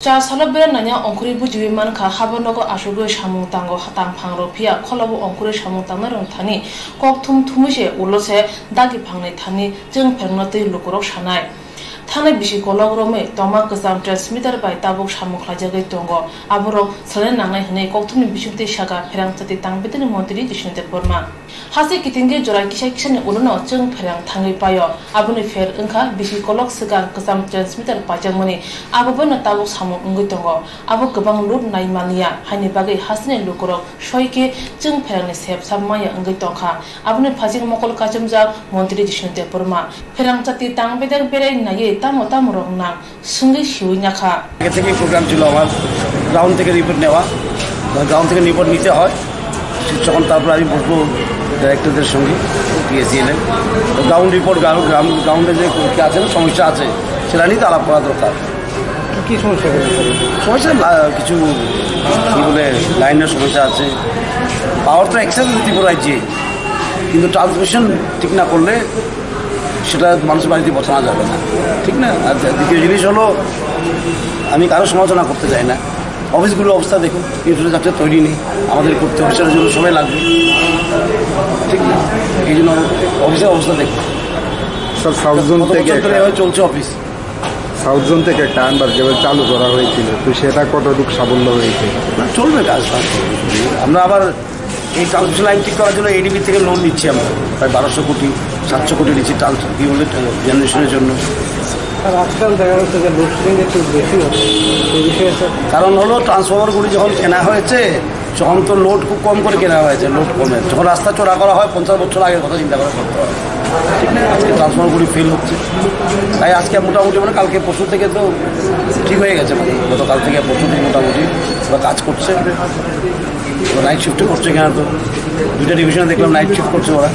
Cha salabera nanya ongkuri bujiwi man kha habonogo ashugo samung tango hatang phangro phia kholabu ongkuri samung tangnarong thani kok thum thumise ulose dagi phangnai thani jeng phengnatei lukurok sanai thane bisi kolagrome toma kasam transmitter bai tabuk samung khlajagai tongo aboro salen nangnai hne kok thumni bisukte saka pherang chati tangbeteni montri jishunte porma hase kitinge jora kisai kisani ulono jeng pherang thangai payo abuni fer engkha bisi kolok sega kasam transmitter pajangmani abobona tabuk samung ungoi tongo abo gobang lut naimania hani bagai hasne lukurok soike jeng pherangni sep sammaya ungoi tongkha abuni phajing mokol kachumja montri jishunte porma pherang chati tangbedang berai naye tamo rongna sungai শিউইনা খা আগে থেকে programme ছিল আমার ground থেকে report নেওয়া ground থেকে report নিতে হয় যখন তারপর আমি বসবো ডাইরেক্টরদের সঙ্গে পিএসসিএল গ্রাউন্ড রিপোর্ট গ্রাউন্ডে যে কি আছে না সমস্যা আছে সেটা নিয়ে আলাপ করা দরকার কী সমস্যা সমস্যা কিছু কী বলে লাইনের সমস্যা আছে পাওয়ার তো এক্সেস ত্রিপুরাজ্যে কিন্তু ট্রান্সমিশন ঠিক না করলে সেটা মানুষের বাড়িতে পৌঁছানো যাবে না ঠিক না আর দ্বিতীয় জিনিস হলো আমি কারো সমালোচনা করতে চাই না অফিসগুলোর অবস্থা দেখুন ইনফ্রাস্ট্রাকচার যাচ্ছে তৈরি নেই আমাদের করতে হবে সেটার জন্য সময় লাগবে ঠিক না এই জন্য অফিসের অবস্থা দেখুন সব সাউথ জোন থেকে চলছে অফিস সাউথ জোন থেকে একটা আনবার যেভাবে চালু করা হয়েছিল তো সেটা কতটুকু সাফল্য হয়েছে না চলবে কাজ আমরা আবার এই ট্রান্সমিশন লাইন ঠিক করার জন্য এডিবি থেকে লোন নিচ্ছি আমরা প্রায় 1200 কোটি 700 কোটি নিচ্ছি জেনারেশনের জন্য আর আজকাল দেখা যাচ্ছে যে লোডশেডিং একটু বেশি হচ্ছে সেই বিষয়ে কারণ হলো ট্রান্সফরমারগুলি যখন কেনা হয়েছে তখন তো লোড খুব কম করে কেনা হয়েছে লোড কমে যখন রাস্তা চড়া করা হয় 50 বছর আগের কথা চিন্তা করে করতে হয় ঠিক না আজকে ট্রান্সফরমারগুলি ফেল হচ্ছে তাই আজকে মোটামুটি মানে কালকে পরশু থেকে তো ঠিক হয়ে গেছে মানে গতকাল থেকে পরশু থেকে মোটামুটি ওরা কাজ করছে নাইট শিফটও করছে এখানে তো দুইটা ডিভিশনে দেখলাম নাইট শিফট করছে ওরা